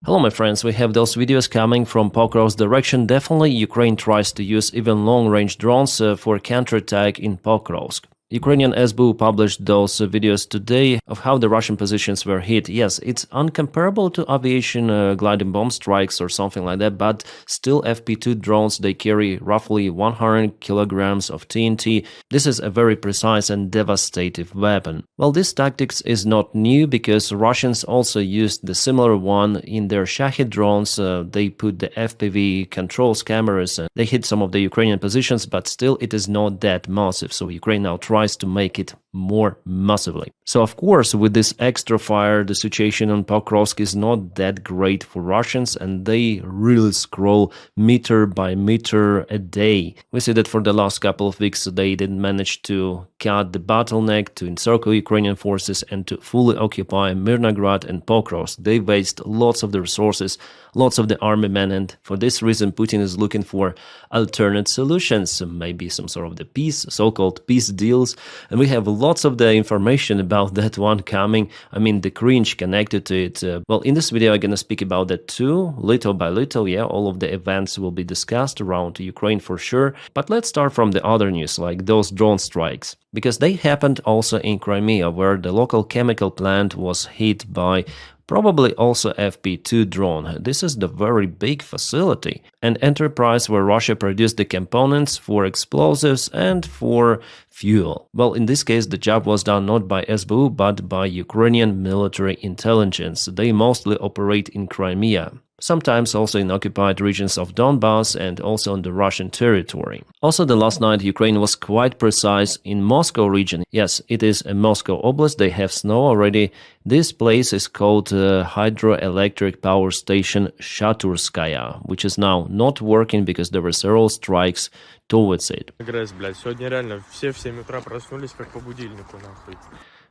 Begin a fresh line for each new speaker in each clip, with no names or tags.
Hello my friends, we have those videos coming from Pokrov's direction. Definitely Ukraine tries to use even long-range drones for counterattack in Pokrovsk. Ukrainian SBU published those videos today of how the Russian positions were hit. Yes, it's uncomparable to aviation gliding bomb strikes or something like that, but still FP2 drones, they carry roughly 100 kilograms of TNT. This is a very precise and devastating weapon. Well, this tactics is not new because Russians also used the similar one in their Shahid drones. They put the FPV controls cameras and they hit some of the Ukrainian positions, but still it is not that massive. So Ukraine now tries to make it more massively. So of course, with this extra fire, the situation on Pokrovsk is not that great for Russians, and they really scroll meter by meter a day. We see that for the last couple of weeks, they didn't manage to cut the bottleneck, to encircle Ukrainian forces, and to fully occupy Mirnograd and Pokrovsk. They waste lots of the resources, lots of the army men, and for this reason, Putin is looking for alternate solutions, maybe some sort of the peace, so-called peace deals. And we have lots of the information about that one coming. I mean, the cringe connected to it. Well, in this video, I'm gonna speak about that too, little by little. Yeah, all of the events will be discussed around Ukraine for sure. But let's start from the other news, like those drone strikes, because they happened also in Crimea, where the local chemical plant was hit by probably also FP2 drone. This is the very big facility, an enterprise where Russia produced the components for explosives and for fuel. Well, in this case, the job was done not by SBU, but by Ukrainian military intelligence. They mostly operate in Crimea, sometimes also in occupied regions of Donbass and also on the Russian territory. Also, the last night, Ukraine was quite precise in Moscow region. Yes, it is a Moscow Oblast. They have snow already. This place is called hydroelectric power station Shaturskaya, which is now not working because there were several strikes towards it.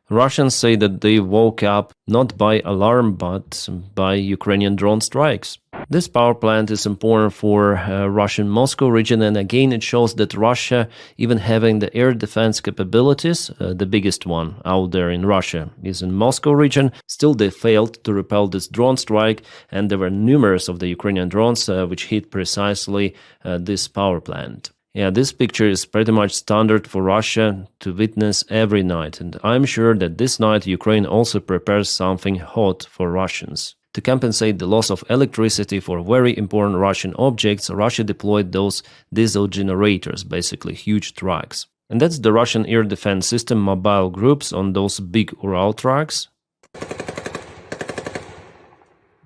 Russians say that they woke up not by alarm but by Ukrainian drone strikes. This power plant is important for Russian Moscow region, and again it shows that Russia, even having the air defense capabilities, the biggest one out there in Russia is in Moscow region, still they failed to repel this drone strike, and there were numerous of the Ukrainian drones which hit precisely this power plant. Yeah, this picture is pretty much standard for Russia to witness every night, and I'm sure that this night Ukraine also prepares something hot for Russians. To compensate the loss of electricity for very important Russian objects, Russia deployed those diesel generators, basically huge trucks. And that's the Russian air defense system mobile groups on those big Ural trucks.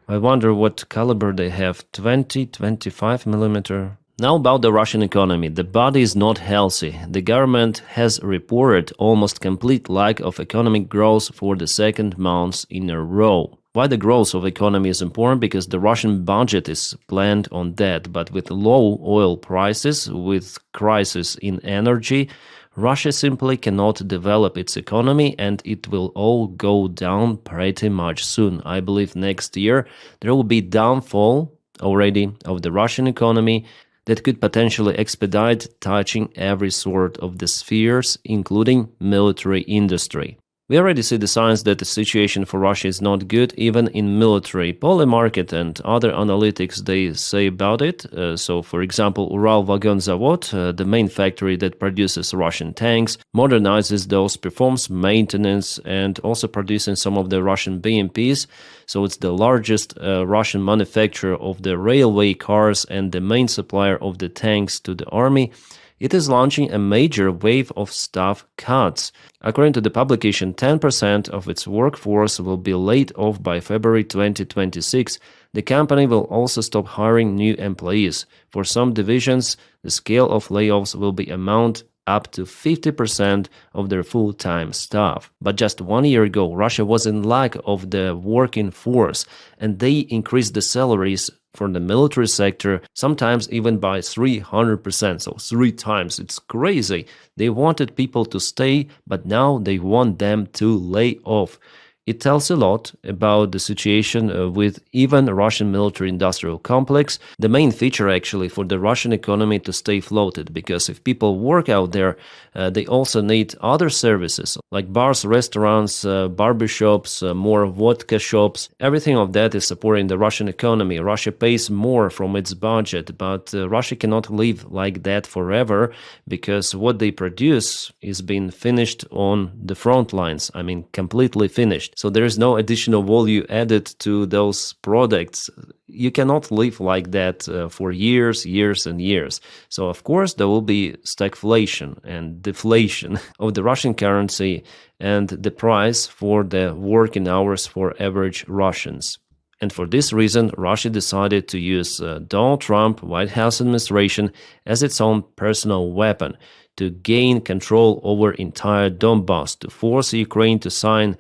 I wonder what caliber they have, 20, 25 millimeter. Now about the Russian economy. The body is not healthy. The government has reported almost complete lack of economic growth for the second month in a row. Why the growth of economy is important? Because the Russian budget is planned on that, but with low oil prices, with crisis in energy, Russia simply cannot develop its economy, and it will all go down pretty much soon. I believe next year there will be downfall already of the Russian economy that could potentially expedite touching every sort of the spheres, including military industry. We already see the signs that the situation for Russia is not good, even in military. Polymarket and other analytics, they say about it. So, for example, Ural Vagon Zavod, the main factory that produces Russian tanks, modernizes those, performs maintenance, and also producing some of the Russian BMPs. So it's the largest Russian manufacturer of the railway cars and the main supplier of the tanks to the army. It is launching a major wave of staff cuts. According to the publication, 10% of its workforce will be laid off by February 2026. The company will also stop hiring new employees. For some divisions, the scale of layoffs will be amount up to 50% of their full-time staff. But just 1 year ago, Russia was in lack of the working force, and they increased the salaries for the military sector, sometimes even by 300%, so 3 times. It's crazy. They wanted people to stay, but now they want them to lay off. It tells a lot about the situation with even Russian military-industrial complex, the main feature actually for the Russian economy to stay floated, because if people work out there, they also need other services like bars, restaurants, barbershops, more vodka shops. Everything of that is supporting the Russian economy. Russia pays more from its budget, but Russia cannot live like that forever, because what they produce is being finished on the front lines. I mean, completely finished. So there is no additional value added to those products. You cannot live like that for years and years. So of course there will be stagflation and deflation of the Russian currency and the price for the working hours for average Russians. And for this reason, Russia decided to use Donald Trump White House administration as its own personal weapon to gain control over entire Donbass, to force Ukraine to sign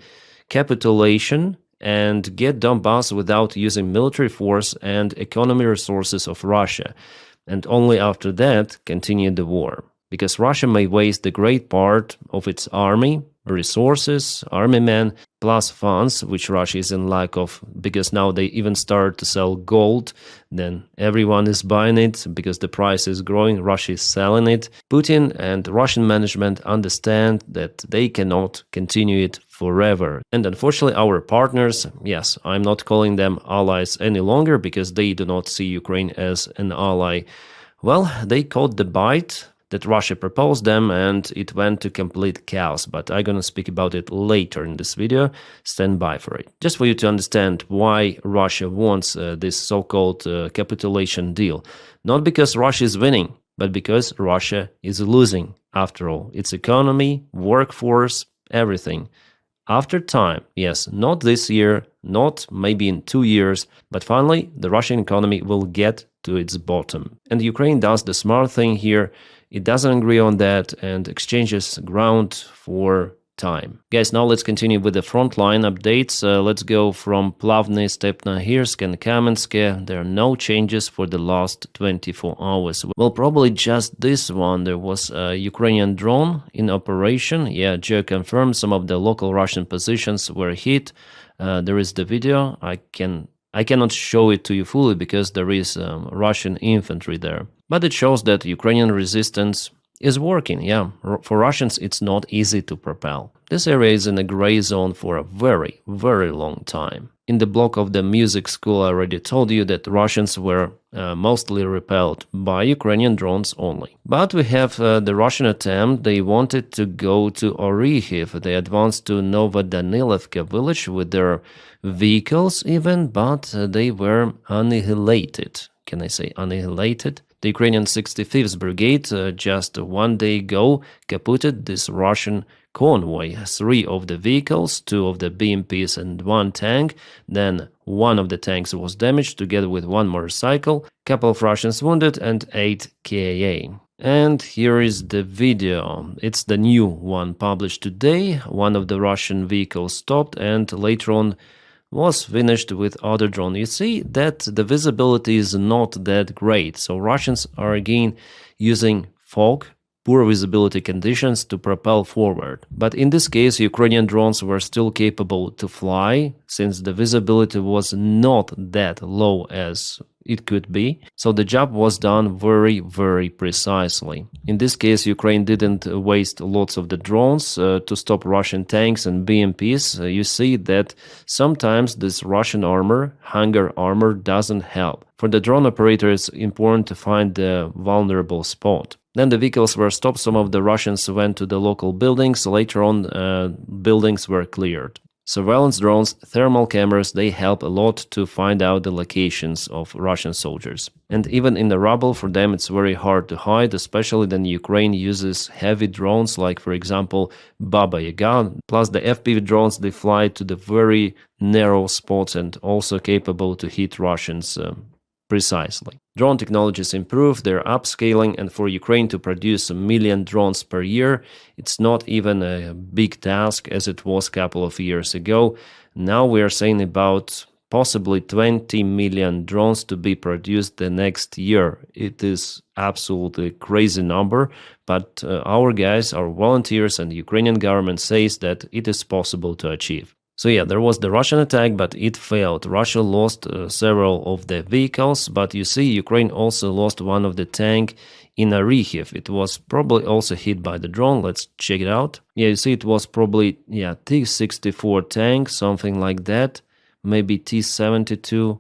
capitulation and get Donbass without using military force and economic resources of Russia, and only after that continue the war. Because Russia may waste the great part of its army, resources, army men, plus funds, which Russia is in lack of, because now they even start to sell gold, then everyone is buying it because the price is growing, Russia is selling it. Putin and Russian management understand that they cannot continue it forever. And unfortunately our partners, yes, I'm not calling them allies any longer because they do not see Ukraine as an ally. Well, they caught the bite that Russia proposed them, and it went to complete chaos, but I'm gonna speak about it later in this video. Stand by for it. Just for you to understand why Russia wants this so-called capitulation deal. Not because Russia is winning, but because Russia is losing, after all. Its economy, workforce, everything. After time, yes, not this year, not maybe in 2 years, but finally the Russian economy will get to its bottom. And Ukraine does the smart thing here. It doesn't agree on that and exchanges ground for time. Guys, now let's continue with the frontline updates. Let's go from Plavny, Stepnohirsk and Kamensk. There are no changes for the last 24 hours. Well, probably just this one. There was a Ukrainian drone in operation. Yeah, Geo confirmed some of the local Russian positions were hit. There is the video. I cannot show it to you fully because there is Russian infantry there. But it shows that Ukrainian resistance is working, yeah. For Russians, it's not easy to propel. This area is in a gray zone for a very, very long time. In the block of the music school, I already told you that Russians were mostly repelled by Ukrainian drones only. But we have the Russian attempt. They wanted to go to Orikhiv. They advanced to Novodanilivka village with their vehicles even, but they were annihilated. Can I say annihilated? The Ukrainian 65th Brigade just 1 day ago capoted this Russian convoy. 3 of the vehicles, 2 of the BMPs and 1 tank. Then 1 of the tanks was damaged together with 1 motorcycle, couple of Russians wounded and 8 KIA. And here is the video. It's the new one published today. One of the Russian vehicles stopped and later on was finished with other drone. You see that the visibility is not that great, so Russians are again using fog, poor visibility conditions to propel forward. But in this case, Ukrainian drones were still capable to fly, since the visibility was not that low as it could be. So the job was done very, very precisely. In this case, Ukraine didn't waste lots of the drones to stop Russian tanks and BMPs. You see that sometimes this Russian armor, hangar armor, doesn't help. For the drone operator, it's important to find the vulnerable spot. Then the vehicles were stopped. Some of the Russians went to the local buildings. Later on, buildings were cleared. Surveillance drones, thermal cameras, they help a lot to find out the locations of Russian soldiers. And even in the rubble, for them it's very hard to hide, especially when Ukraine uses heavy drones like, for example, Baba Yaga. Plus the FPV drones, they fly to the very narrow spots and also capable to hit Russians precisely. Drone technologies improve, they're upscaling, and for Ukraine to produce 1 million drones per year, it's not even a big task as it was a couple of years ago. Now we are saying about possibly 20 million drones to be produced the next year. It is absolutely crazy number, but our guys, our volunteers and Ukrainian government says that it is possible to achieve. So yeah, there was the Russian attack, but it failed. Russia lost several of the vehicles, but you see, Ukraine also lost one of the tank in Arikhiv. It was probably also hit by the drone. Let's check it out. Yeah, you see, it was probably, yeah, T-64 tank, something like that. Maybe T-72.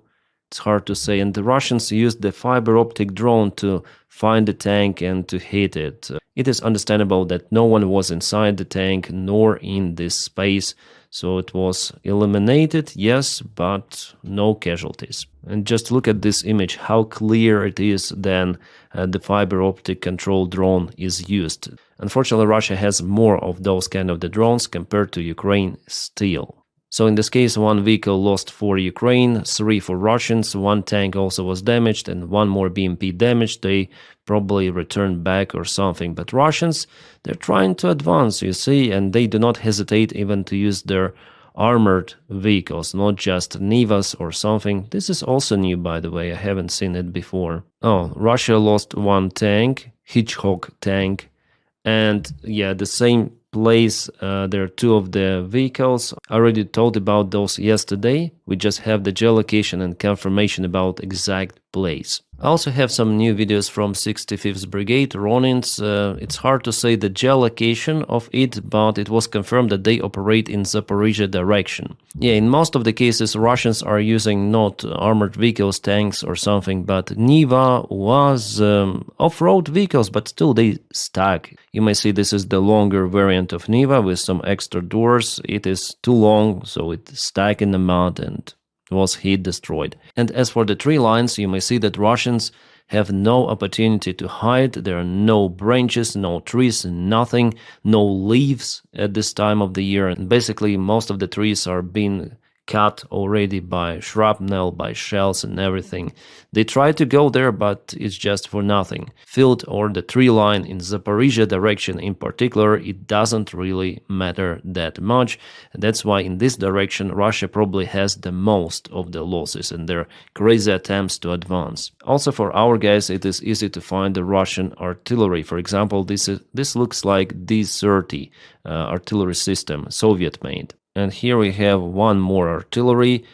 It's hard to say. And the Russians used the fiber optic drone to find the tank and to hit it. It is understandable that no one was inside the tank nor in this space. So it was eliminated, yes, but no casualties. And just look at this image, how clear it is then the fiber optic control drone is used. Unfortunately, Russia has more of those kind of the drones compared to Ukraine still. So in this case, one vehicle lost for Ukraine, 3 for Russians, one tank also was damaged, and one more BMP damaged. They probably returned back or something. But Russians, they're trying to advance, you see, and they do not hesitate even to use their armored vehicles, not just Nivas or something. This is also new, by the way, I haven't seen it before. Oh, Russia lost one tank, Hitchcock tank, and yeah, the same place, there are 2 of the vehicles. I already told about those yesterday. We just have the geolocation and confirmation about exact place. I also have some new videos from 65th Brigade, Ruzzians. It's hard to say the geolocation of it, but it was confirmed that they operate in Zaporizhia direction. Yeah, in most of the cases, Russians are using not armored vehicles, tanks or something, but Niva was off-road vehicles, but still they stuck. You may see this is the longer variant of Niva with some extra doors. It is too long, so it stuck in the mud and was heat destroyed. And as for the tree lines, you may see that Russians have no opportunity to hide. There are no branches, no trees, nothing, no leaves at this time of the year. And basically most of the trees are being cut already by shrapnel, by shells and everything. They try to go there, but it's just for nothing. Field or the tree line in Zaporizhia direction in particular, it doesn't really matter that much. And that's why in this direction Russia probably has the most of the losses and their crazy attempts to advance. Also for our guys, it is easy to find the Russian artillery. For example, this looks like D-30 artillery system, Soviet made. And here we have one more artillery,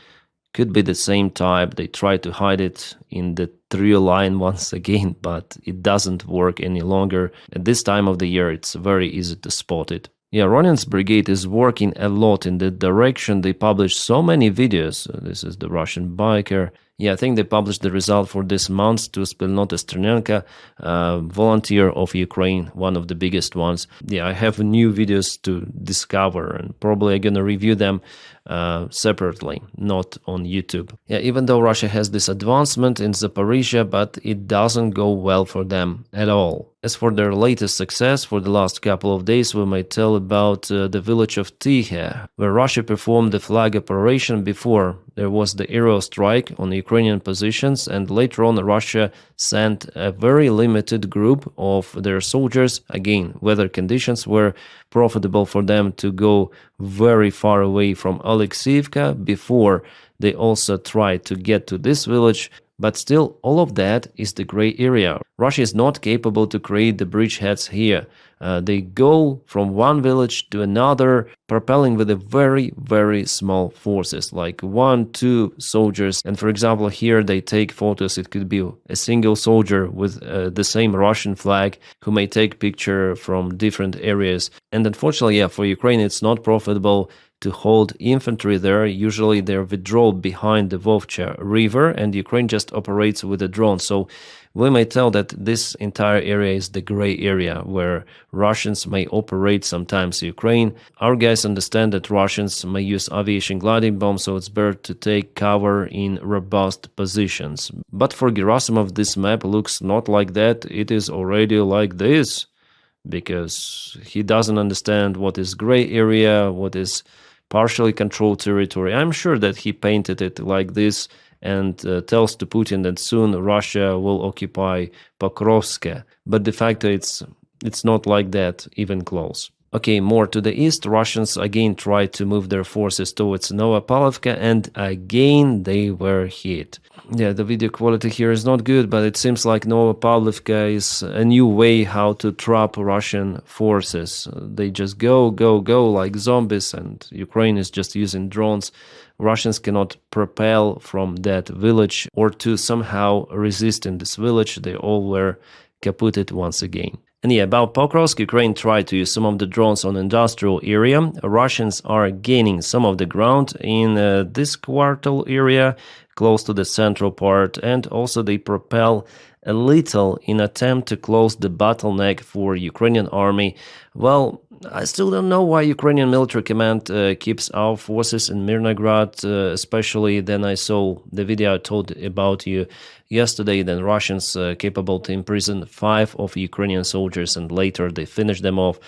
could be the same type. They try to hide it in the tree line once again, but it doesn't work any longer. At this time of the year, it's very easy to spot it. Yeah, Ruzzians brigade is working a lot in that direction. They published so many videos. This is the Russian biker. Yeah, I think they published the result for this month to Spilnota Sternenka, volunteer of Ukraine, one of the biggest ones. Yeah, I have new videos to discover and probably I'm gonna review them separately, not on YouTube. Yeah, even though Russia has this advancement in Zaporizhia, but it doesn't go well for them at all. As for their latest success, for the last couple of days, we may tell about the village of Tihe, where Russia performed the flag operation before there was the aerial strike on Ukrainian positions, and later on Russia sent a very limited group of their soldiers. Again, weather conditions were profitable for them to go very far away from Alexeyevka before they also tried to get to this village. But still, all of that is the gray area. Russia is not capable to create the bridgeheads here. They go from one village to another, propelling with a very, very small forces, like 1-2 soldiers. And for example, here they take photos. It could be a single soldier with the same Russian flag who may take picture from different areas. And unfortunately, yeah, for Ukraine, it's not profitable to hold infantry there. Usually they're withdrawn behind the Vovcha river and Ukraine just operates with a drone. So we may tell that this entire area is the gray area where Russians may operate sometimes Ukraine. Our guys understand that Russians may use aviation gliding bombs, so it's better to take cover in robust positions. But for Gerasimov, this map looks not like that. It is already like this, because he doesn't understand what is gray area, what is partially controlled territory. I'm sure that he painted it like this and tells to Putin that soon Russia will occupy Pokrovsk. But de facto it's not like that, even close. Okay, more to the east, Russians again tried to move their forces towards Novopavlovka, and again they were hit. Yeah, the video quality here is not good, but it seems like Novopavlovka is a new way how to trap Russian forces. They just go, go, go like zombies, and Ukraine is just using drones. Russians cannot propel from that village or to somehow resist in this village. They all were kaputted once again. And yeah, about Pokrovsk, Ukraine tried to use some of the drones on industrial area. Russians are gaining some of the ground in this quartal area, close to the central part, and also they propel a little in attempt to close the bottleneck for Ukrainian army. Well, I still don't know why Ukrainian military command keeps our forces in Mirnograd, especially then I saw the video I told about you yesterday, then Russians capable to imprison 5 of Ukrainian soldiers and later they finish them off.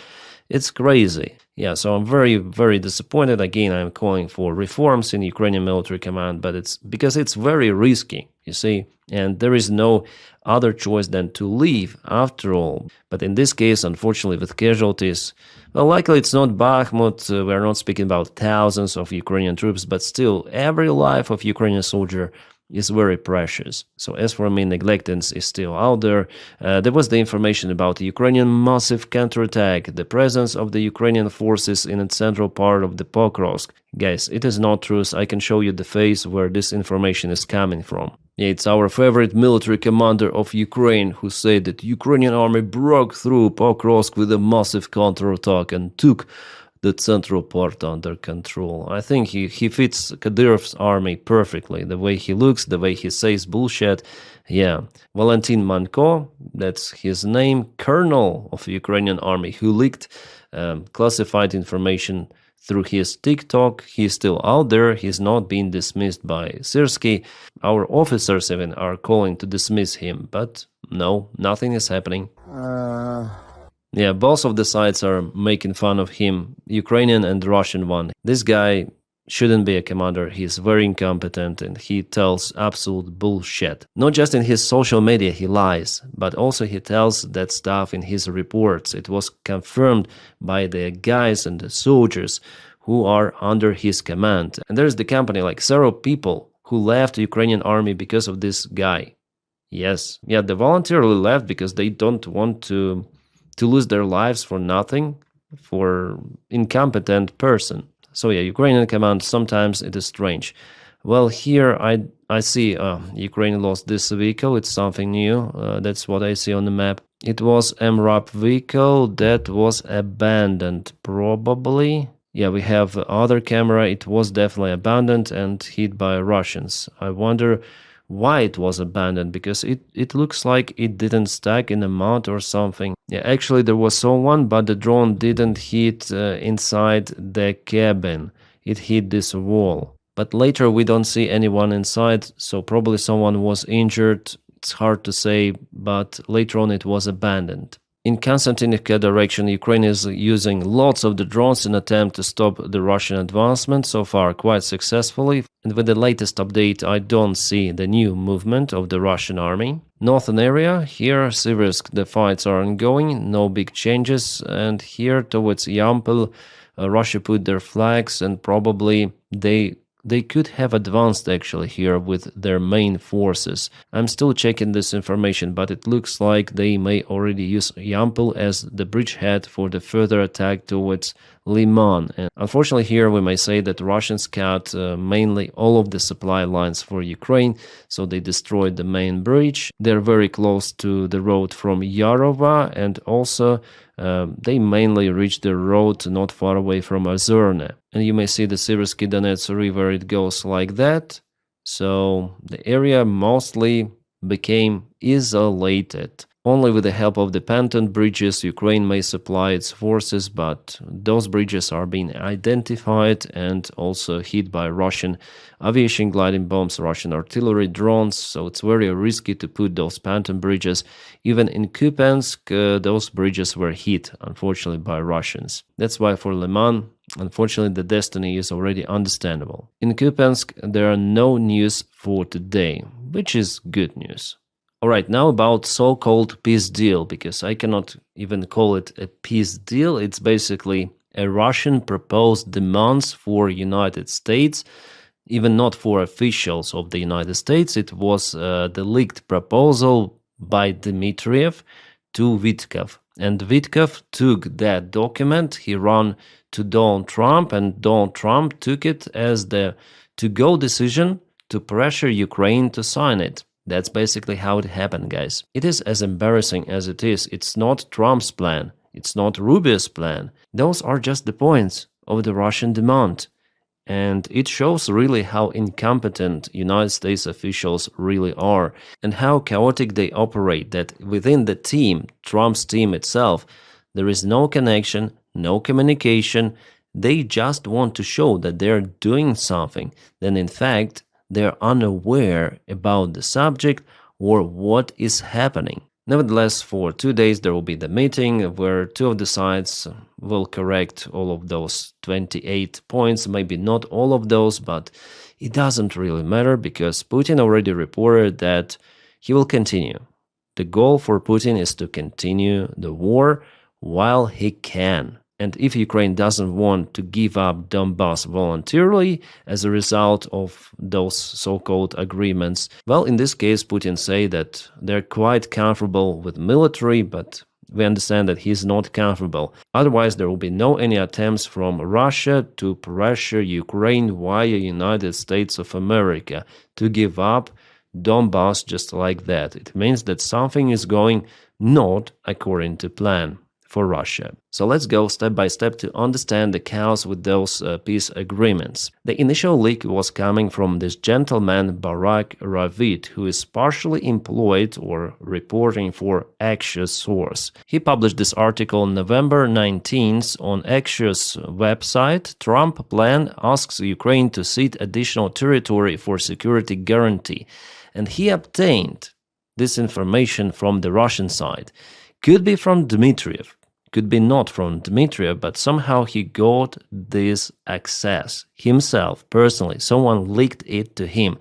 It's crazy. Yeah, so I'm very, very disappointed. Again, I'm calling for reforms in Ukrainian military command, but it's because it's very risky, you see, and there is no other choice than to leave after all. But in this case, unfortunately, with casualties, well, likely it's not Bakhmut. We're not speaking about thousands of Ukrainian troops, but still, every life of Ukrainian soldier is very precious. So as for me, neglectance is still out there. There was the information about the Ukrainian massive counterattack, the presence of the Ukrainian forces in the central part of the Pokrovsk. Guys, it is not true. I can show you the face where this information is coming from. Yeah, it's our favorite military commander of Ukraine who said that Ukrainian army broke through Pokrovsk with a massive counterattack and took the central part under control. I think he fits Kadyrov's army perfectly. The way he looks, the way he says bullshit. Yeah. Valentin Manko, that's his name, colonel of the Ukrainian army, who leaked classified information through his TikTok. He's still out there. He's not being dismissed by Syrskyi. Our officers even are calling to dismiss him, but no, nothing is happening. Yeah, both of the sides are making fun of him, Ukrainian and Russian one. This guy shouldn't be a commander. He's very incompetent and he tells absolute bullshit. Not just in his social media he lies, but also he tells that stuff in his reports. It was confirmed by the guys and the soldiers who are under his command. And there's the company, like several people who left the Ukrainian army because of this guy. Yes, yeah, they voluntarily left because they don't want to lose their lives for nothing, for incompetent person. So yeah, Ukrainian command, sometimes it is strange. Well, here I see Ukraine lost this vehicle. It's something new. That's what I see on the map. It was MRAP vehicle that was abandoned, probably. Yeah, we have other camera. It was definitely abandoned and hit by Russians. I wonder why it was abandoned, because it looks like it didn't stack in a mount or something. Yeah, actually there was someone, but the drone didn't hit inside the cabin. It hit this wall. But later we don't see anyone inside, so probably someone was injured. It's hard to say, but later on it was abandoned. In Konstantinivka direction, Ukraine is using lots of the drones in attempt to stop the Russian advancement, so far quite successfully. And with the latest update, I don't see the new movement of the Russian army. Northern area, here, Siversk, the fights are ongoing, no big changes. And here towards Yampol, Russia put their flags and probably they could have advanced actually here with their main forces. I'm still checking this information, but it looks like they may already use Yampol as the bridgehead for the further attack towards Liman. And unfortunately here we may say that Russians cut mainly all of the supply lines for Ukraine, so they destroyed the main bridge. They're very close to the road from Yarova, and also they mainly reached the road not far away from Ozerne. And you may see the Siversky Donets River, it goes like that. So the area mostly became isolated. Only with the help of the Panton bridges, Ukraine may supply its forces, but those bridges are being identified and also hit by Russian aviation gliding bombs, Russian artillery drones, so it's very risky to put those Panton bridges. Even in Kupiansk, those bridges were hit, unfortunately, by Russians. That's why for Liman, unfortunately, the destiny is already understandable. In Kupiansk, there are no news for today, which is good news. Alright, now about so-called peace deal, because I cannot even call it a peace deal. It's basically a Russian proposed demands for United States, even not for officials of the United States. It was the leaked proposal by Dmitriev to Vitkov. And Vitkov took that document, he ran to Donald Trump, and Donald Trump took it as the to-go decision to pressure Ukraine to sign it. That's basically how it happened, guys. It is as embarrassing as it is. It's not Trump's plan. It's not Rubio's plan. Those are just the points of the Russian demand. And it shows really how incompetent United States officials really are and how chaotic they operate, that within the team, Trump's team itself, there is no connection, no communication. They just want to show that they're doing something, then in fact, they're unaware about the subject or what is happening. Nevertheless, for 2 days there will be the meeting where two of the sides will correct all of those 28 points, maybe not all of those, but it doesn't really matter because Putin already reported that he will continue. The goal for Putin is to continue the war while he can. And if Ukraine doesn't want to give up Donbass voluntarily as a result of those so-called agreements, well, in this case, Putin say that they're quite comfortable with military, but we understand that he's not comfortable. Otherwise, there will be no any attempts from Russia to pressure Ukraine via United States of America to give up Donbass just like that. It means that something is going not according to plan for Russia. So let's go step by step to understand the chaos with those peace agreements. The initial leak was coming from this gentleman Barak Ravid, who is partially employed or reporting for Axios source. He published this article on November 19th on Axios website. Trump plan asks Ukraine to cede additional territory for security guarantee. And he obtained this information from the Russian side. Could be from Dmitriev, could be not from Dmitriev, but somehow he got this access himself, personally. Someone leaked it to him.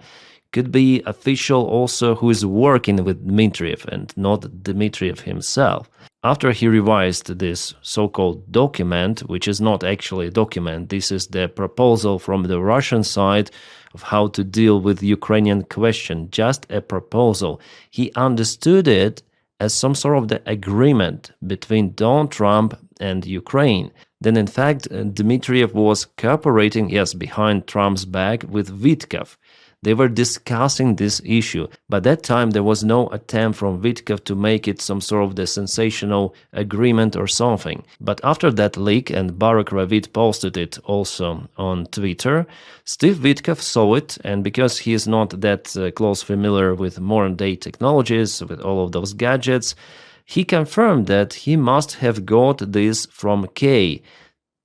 Could be official also who is working with Dmitriev and not Dmitriev himself. After he revised this so-called document, which is not actually a document, this is the proposal from the Russian side of how to deal with the Ukrainian question, just a proposal. He understood it as some sort of the agreement between Donald Trump and Ukraine. Then in fact, Dmitriev was cooperating, yes, behind Trump's back with Vitkov. They were discussing this issue, but that time there was no attempt from Vitkov to make it some sort of the sensational agreement or something. But after that leak, and Barak Ravid posted it also on Twitter, Steve Vitkov saw it, and because he is not that close familiar with modern-day technologies, with all of those gadgets, he confirmed that he must have got this from Kay.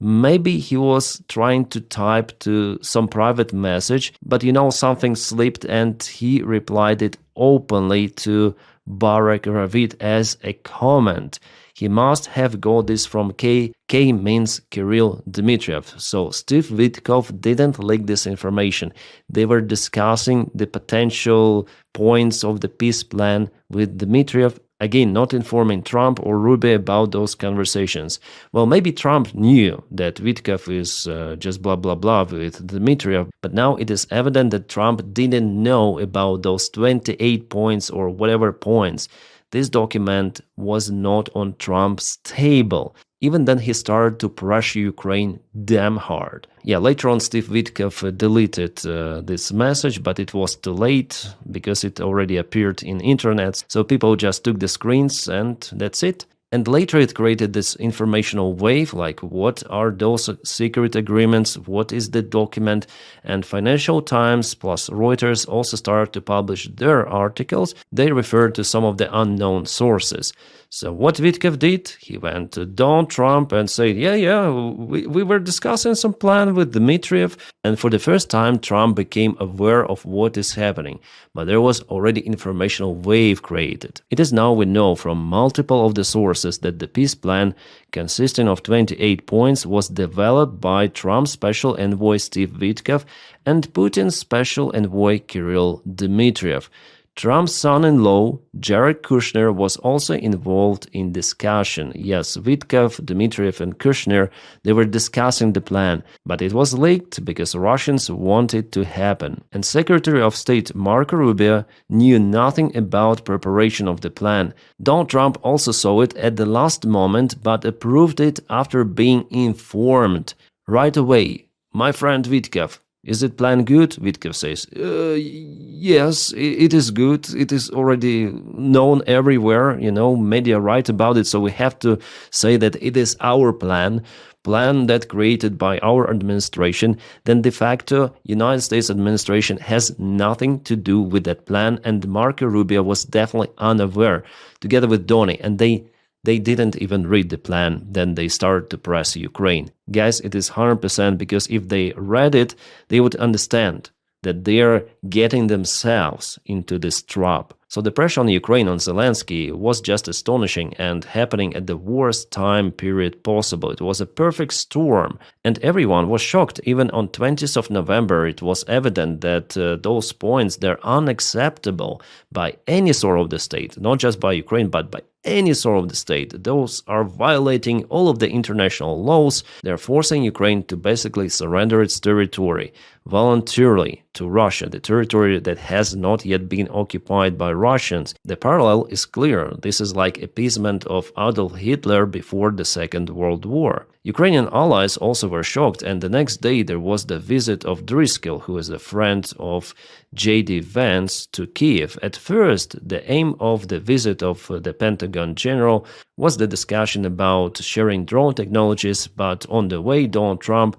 Maybe he was trying to type to some private message, but something slipped and he replied it openly to Barak Ravid as a comment. He must have got this from K. K means Kirill Dmitriev. So Steve Vitkov didn't leak this information. They were discussing the potential points of the peace plan with Dmitriev. Again, not informing Trump or Rubio about those conversations. Well, maybe Trump knew that Vitkov is just blah, blah, blah with Dmitriev, but now it is evident that Trump didn't know about those 28 points or whatever points. This document was not on Trump's table. Even then, he started to pressure Ukraine damn hard. Yeah, later on, Steve Vitkov deleted this message, but it was too late because it already appeared in internet. So people just took the screens and that's it. And later it created this informational wave, like what are those secret agreements, what is the document, and Financial Times plus Reuters also started to publish their articles. They referred to some of the unknown sources. So what Vitkov did, he went to Donald Trump and said, we were discussing some plan with Dmitriev, and for the first time Trump became aware of what is happening. But there was already informational wave created. It is now we know from multiple of the sources that the peace plan, consisting of 28 points, was developed by Trump's special envoy Steve Vitkov and Putin's special envoy Kirill Dmitriev. Trump's son-in-law, Jared Kushner, was also involved in discussion. Yes, Witkoff, Dmitriev, and Kushner, they were discussing the plan, but it was leaked because Russians want it to happen. And Secretary of State Marco Rubio knew nothing about preparation of the plan. Donald Trump also saw it at the last moment, but approved it after being informed right away. My friend Witkoff, is it plan good? Witkoff says, yes, it is good. It is already known everywhere, media write about it, so we have to say that it is our plan that created by our administration. Then de facto, United States administration has nothing to do with that plan, and Marco Rubio was definitely unaware, together with Donny, and they didn't even read the plan. Then they started to press Ukraine. Guys, it is 100% because if they read it, they would understand that they are getting themselves into this trap. So the pressure on Ukraine, on Zelensky, was just astonishing and happening at the worst time period possible. It was a perfect storm, and everyone was shocked. Even on 20th of November, it was evident that those points, they're unacceptable by any sort of the state, not just by Ukraine, but by any sort of the state. Those are violating all of the international laws. They're forcing Ukraine to basically surrender its territory voluntarily to Russia, the territory that has not yet been occupied by Russians. The parallel is clear. This is like appeasement of Adolf Hitler before the Second World War. Ukrainian allies also were shocked, and the next day there was the visit of Driscoll, who is a friend of J.D. Vance, to Kiev. At first, the aim of the visit of the Pentagon general was the discussion about sharing drone technologies, but on the way, Donald Trump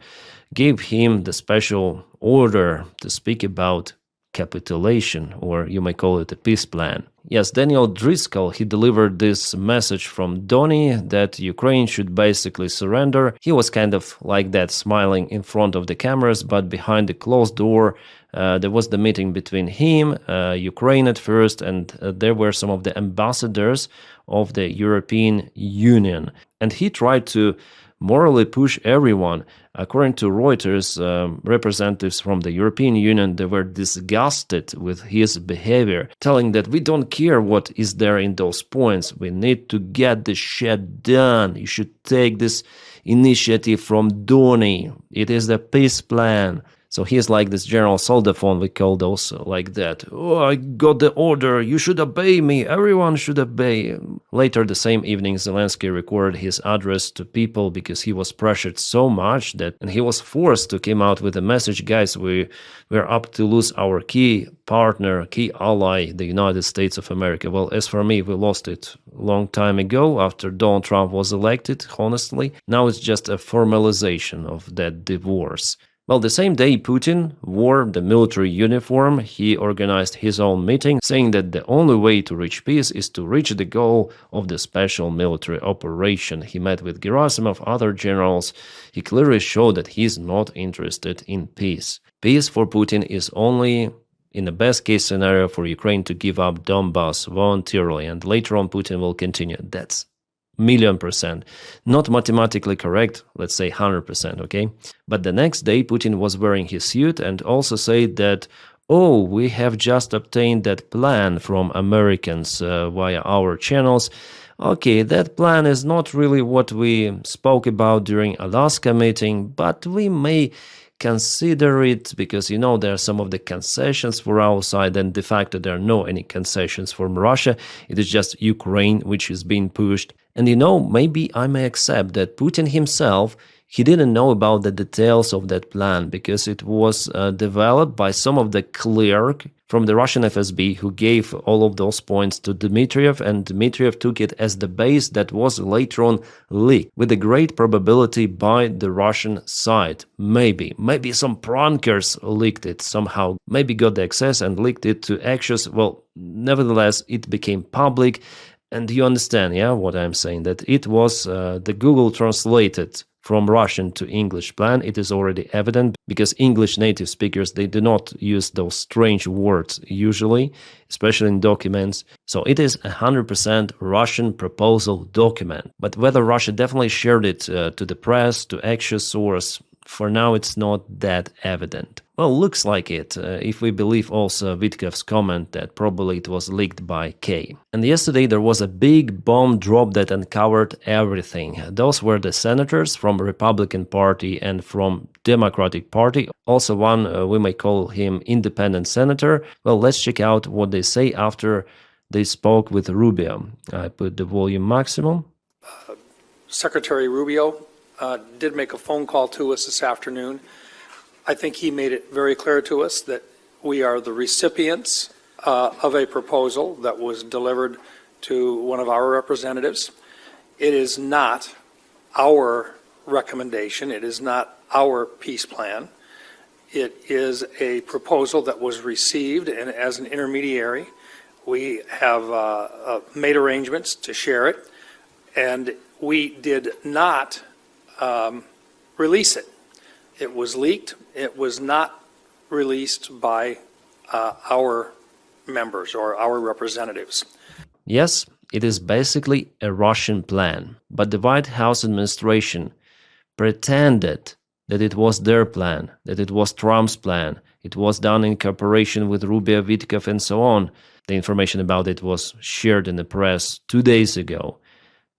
gave him the special order to speak about capitulation, or you may call it a peace plan. Yes, Daniel Driscoll, he delivered this message from Donny that Ukraine should basically surrender. He was kind of like that, smiling in front of the cameras, but behind the closed door, there was the meeting between him, Ukraine at first, and there were some of the ambassadors of the European Union. And he tried to morally push everyone. According to Reuters, representatives from the European Union, they were disgusted with his behavior, telling that we don't care what is there in those points. We need to get this shit done. You should take this initiative from Donny. It is the peace plan. So he's like this General Soldaphone, we call those like that. Oh, I got the order, you should obey me, everyone should obey. Later the same evening, Zelensky recorded his address to people because he was pressured so much that and he was forced to come out with a message, guys, we're up to lose our key partner, key ally, the United States of America. Well, as for me, we lost it a long time ago after Donald Trump was elected, honestly. Now it's just a formalization of that divorce. Well, the same day Putin wore the military uniform, he organized his own meeting, saying that the only way to reach peace is to reach the goal of the special military operation. He met with Gerasimov, other generals. He clearly showed that he is not interested in peace. Peace for Putin is only in the best case scenario for Ukraine to give up Donbass voluntarily, and later on Putin will continue. That's $1,000,000%. Not mathematically correct, let's say 100%, okay? But the next day, Putin was wearing his suit and also said that, oh, we have just obtained that plan from Americans via our channels. Okay, that plan is not really what we spoke about during Alaska meeting, but we may consider it because, you know, there are some of the concessions for our side, and de facto there are no any concessions from Russia. It is just Ukraine which is being pushed. And, you know, maybe I may accept that Putin himself, he didn't know about the details of that plan because it was developed by some of the clerk from the Russian FSB who gave all of those points to Dmitriev, and Dmitriev took it as the base that was later on leaked with a great probability by the Russian side. Maybe some prankers leaked it somehow, maybe got the access and leaked it to Axios. Well, nevertheless, it became public. And you understand, yeah, what I'm saying, that it was the Google translated from Russian to English plan. It is already evident because English native speakers, they do not use those strange words usually, especially in documents. So it is 100% Russian proposal document. But whether Russia definitely shared it to the press, to Axios source, for now it's not that evident. Well, looks like it, if we believe also Witkoff's comment that probably it was leaked by K. And yesterday there was a big bomb drop that uncovered everything. Those were the senators from Republican Party and from Democratic Party. Also one, we may call him independent senator. Well, let's check out what they say after they spoke with Rubio. I put the volume maximum.
Secretary Rubio did make a phone call to us this afternoon. I think he made it very clear to us that we are the recipients of a proposal that was delivered to one of our representatives. It is not our recommendation. It is not our peace plan. It is a proposal that was received, and as an intermediary, we have made arrangements to share it, and we did not release it. It was leaked. It was not released by our members or our representatives.
Yes, it is basically a Russian plan, but the White House administration pretended that it was their plan, that it was Trump's plan. It was done in cooperation with Rubio, Witkoff, and so on. The information about it was shared in the press 2 days ago.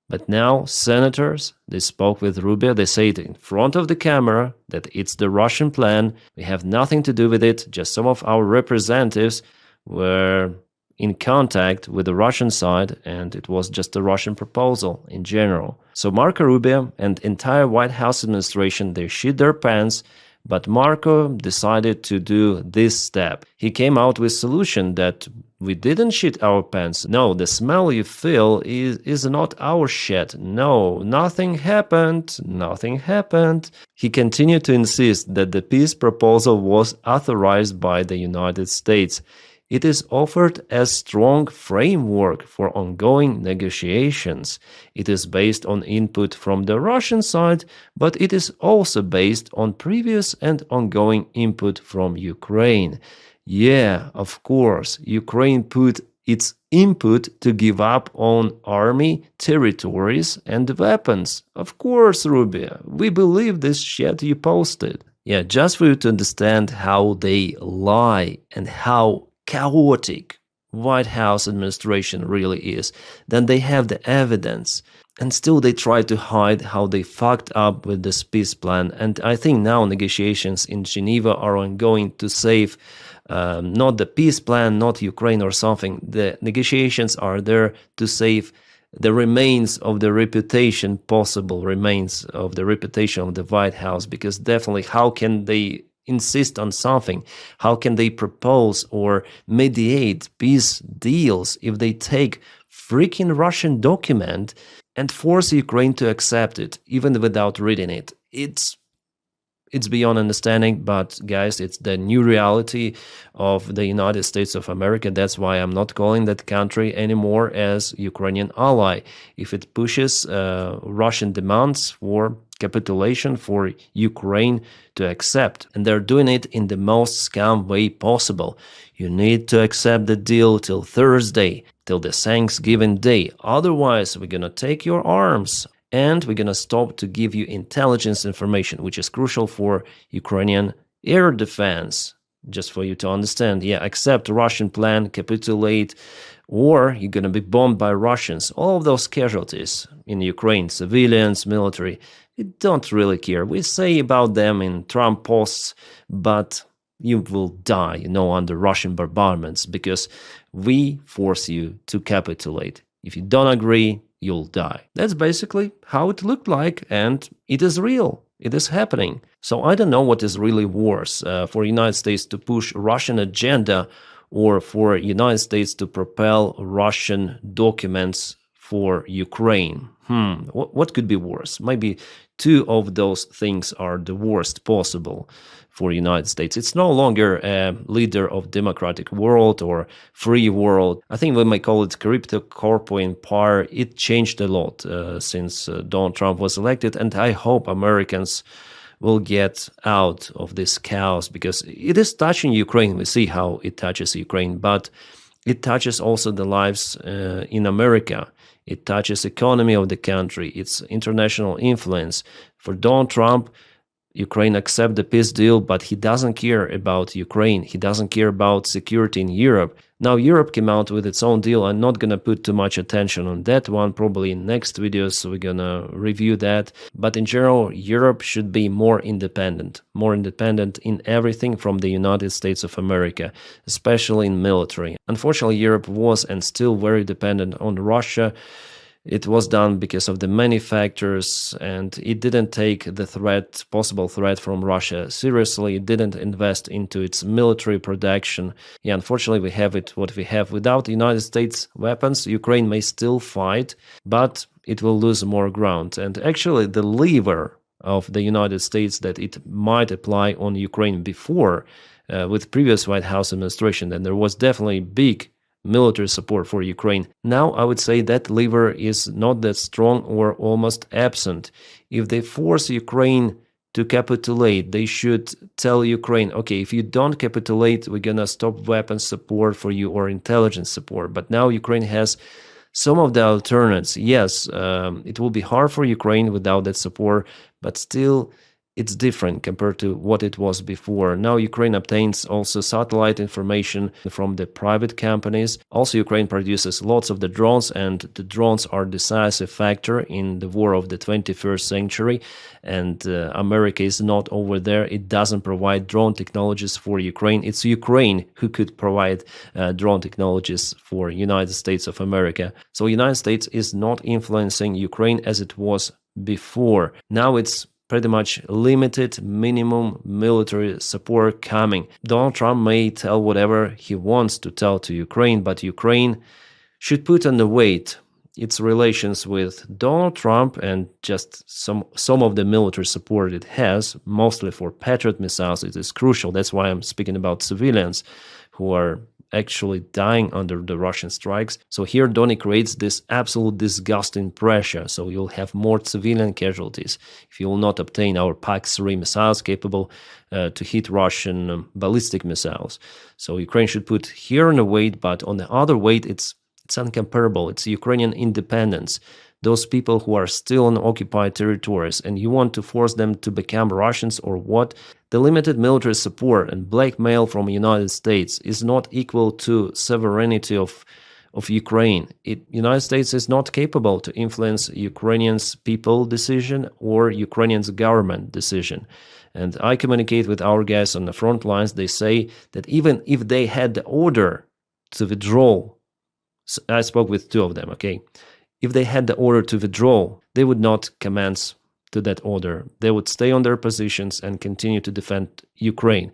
But now, senators, they spoke with Rubio, they say it in front of the camera that it's the Russian plan, we have nothing to do with it, just some of our representatives were in contact with the Russian side, and it was just a Russian proposal in general. So Marco Rubio and entire White House administration, they shit their pants, but Marco decided to do this step. He came out with a solution that we didn't shit our pants. No, the smell you feel is not our shit. No, nothing happened. Nothing happened. He continued to insist that the peace proposal was authorized by the United States. It is offered as strong framework for ongoing negotiations. It is based on input from the Russian side, but it is also based on previous and ongoing input from Ukraine. Yeah, of course, Ukraine put its input to give up on army, territories, and weapons. Of course, Rubio, we believe this shit you posted. Yeah, just for you to understand how they lie and how chaotic White House administration really is. Then they have the evidence, and still they try to hide how they fucked up with this peace plan. And I think now negotiations in Geneva are ongoing to save not the peace plan, not Ukraine or something. The negotiations are there to save the remains of the reputation, possible remains of the reputation of the White House, because definitely how can they insist on something? How can they propose or mediate peace deals if they take freaking Russian document and force Ukraine to accept it, even without reading it? It's beyond understanding, but guys, it's the new reality of the United States of America. That's why I'm not calling that country anymore as Ukrainian ally. If it pushes Russian demands for capitulation for Ukraine to accept, and they're doing it in the most scam way possible. You need to accept the deal till Thursday, till the Thanksgiving day. Otherwise, we're gonna take your arms. And we're going to stop to give you intelligence information, which is crucial for Ukrainian air defense. Just for you to understand, yeah, accept Russian plan, capitulate, or you're going to be bombed by Russians. All of those casualties in Ukraine, civilians, military, we don't really care. We say about them in Trump posts, but you will die, under Russian bombardments because we force you to capitulate. If you don't agree, you'll die. That's basically how it looked like, and it is real. It is happening. So I don't know what is really worse, for United States to push Russian agenda or for United States to propel Russian documents for Ukraine. What could be worse? Maybe two of those things are the worst possible for United States. It's no longer a leader of democratic world or free world. I think we may call it crypto corpo empire. It changed a lot since Donald Trump was elected, and I hope Americans will get out of this chaos because it is touching Ukraine. We see how it touches Ukraine, but it touches also the lives in America. It touches economy of the country, its international influence. For Donald Trump, Ukraine accept the peace deal, but he doesn't care about Ukraine. He doesn't care about security in Europe. Now Europe came out with its own deal. I'm not gonna put too much attention on that one. Probably in next videos we're gonna review that. But in general, Europe should be more independent in everything from the United States of America, especially in military. Unfortunately, Europe was and still very dependent on Russia. It was done because of the many factors, and it didn't take the possible threat from Russia seriously. It didn't invest into its military production. Yeah, unfortunately, we have what we have. Without the United States weapons, Ukraine may still fight, but it will lose more ground. And actually, the lever of the United States that it might apply on Ukraine before, with previous White House administration, then there was definitely big military support for Ukraine. Now I would say that lever is not that strong or almost absent. If they force Ukraine to capitulate, they should tell Ukraine, okay, if you don't capitulate, we're gonna stop weapons support for you or intelligence support. But now Ukraine has some of the alternates. Yes, it will be hard for Ukraine without that support, but still it's different compared to what it was before. Now Ukraine obtains also satellite information from the private companies. Also, Ukraine produces lots of the drones, and the drones are a decisive factor in the war of the 21st century. And America is not over there. It doesn't provide drone technologies for Ukraine. It's Ukraine who could provide drone technologies for United States of America. So United States is not influencing Ukraine as it was before. Now it's pretty much limited minimum military support coming. Donald Trump may tell whatever he wants to tell to Ukraine, but Ukraine should put on the weight its relations with Donald Trump and just some of the military support it has, mostly for Patriot missiles. It is crucial. That's why I'm speaking about civilians who are actually dying under the Russian strikes. So here Donny creates this absolute disgusting pressure. So you'll have more civilian casualties if you will not obtain our PAC-3 missiles capable to hit Russian ballistic missiles. So Ukraine should put here on the weight, but on the other weight, it's incomparable. It's Ukrainian independence. Those people who are still on occupied territories, and you want to force them to become Russians or what? The limited military support and blackmail from the United States is not equal to sovereignty of Ukraine. United States is not capable to influence Ukrainians' people decision or Ukrainians' government decision. And I communicate with our guys on the front lines. They say that even if they had the order to withdraw, I spoke with two of them, okay? If they had the order to withdraw, they would not commence to that order. They would stay on their positions and continue to defend Ukraine.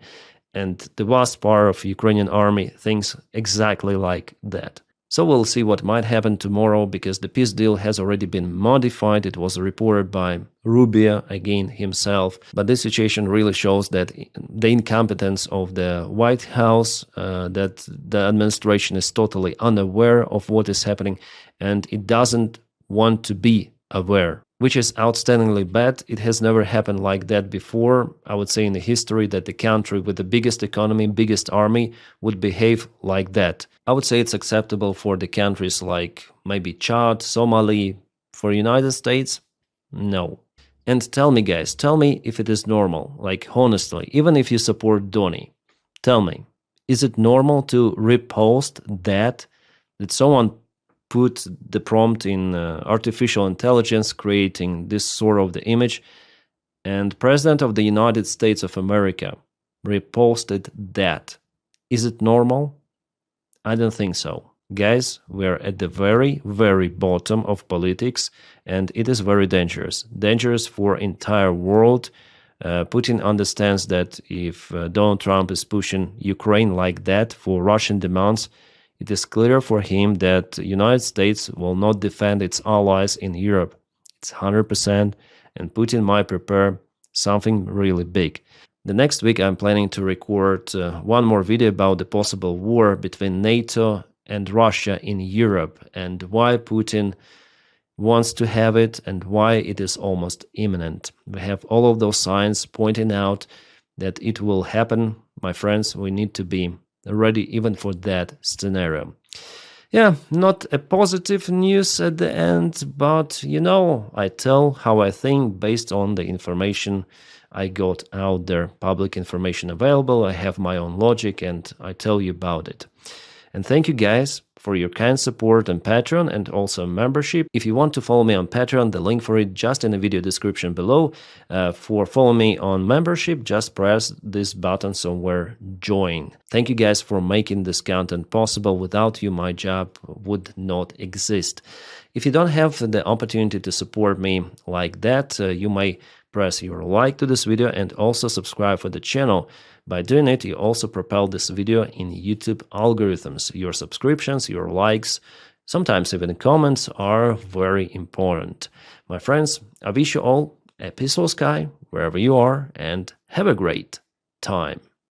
And the vast part of Ukrainian army thinks exactly like that. So we'll see what might happen tomorrow, because the peace deal has already been modified. It was reported by Ruzzia, again himself. But this situation really shows that the incompetence of the White House, that the administration is totally unaware of what is happening, and it doesn't want to be aware, which is outstandingly bad. It has never happened like that before. I would say in the history that the country with the biggest economy, biggest army would behave like that. I would say it's acceptable for the countries like maybe Chad, Somali. For United States, no. And tell me, guys, tell me if it is normal, like honestly, even if you support Donny, tell me, is it normal to repost that someone put the prompt in artificial intelligence, creating this sort of the image, and President of the United States of America reposted that? Is it normal? I don't think so. Guys, we're at the very, very bottom of politics, and it is very dangerous. Dangerous for entire world. Putin understands that if Donald Trump is pushing Ukraine like that for Russian demands, it is clear for him that the United States will not defend its allies in Europe. It's 100%, and Putin might prepare something really big. The next week I'm planning to record one more video about the possible war between NATO and Russia in Europe, and why Putin wants to have it and why it is almost imminent. We have all of those signs pointing out that it will happen. My friends, we need to be ready even for that scenario. Yeah, not a positive news at the end, but I tell how I think based on the information I got out there public information available. I have my own logic and I tell you about it. And thank you guys for your kind support on Patreon and also membership. If you want to follow me on Patreon, the link for it just in the video description below. For follow me on membership, just press this button somewhere, join. Thank you guys for making this content possible. Without you, my job would not exist. If you don't have the opportunity to support me like that, you may press your like to this video and also subscribe for the channel. By doing it, you also propel this video in YouTube algorithms. Your subscriptions, your likes, sometimes even comments are very important. My friends, I wish you all a peaceful sky wherever you are and have a great time.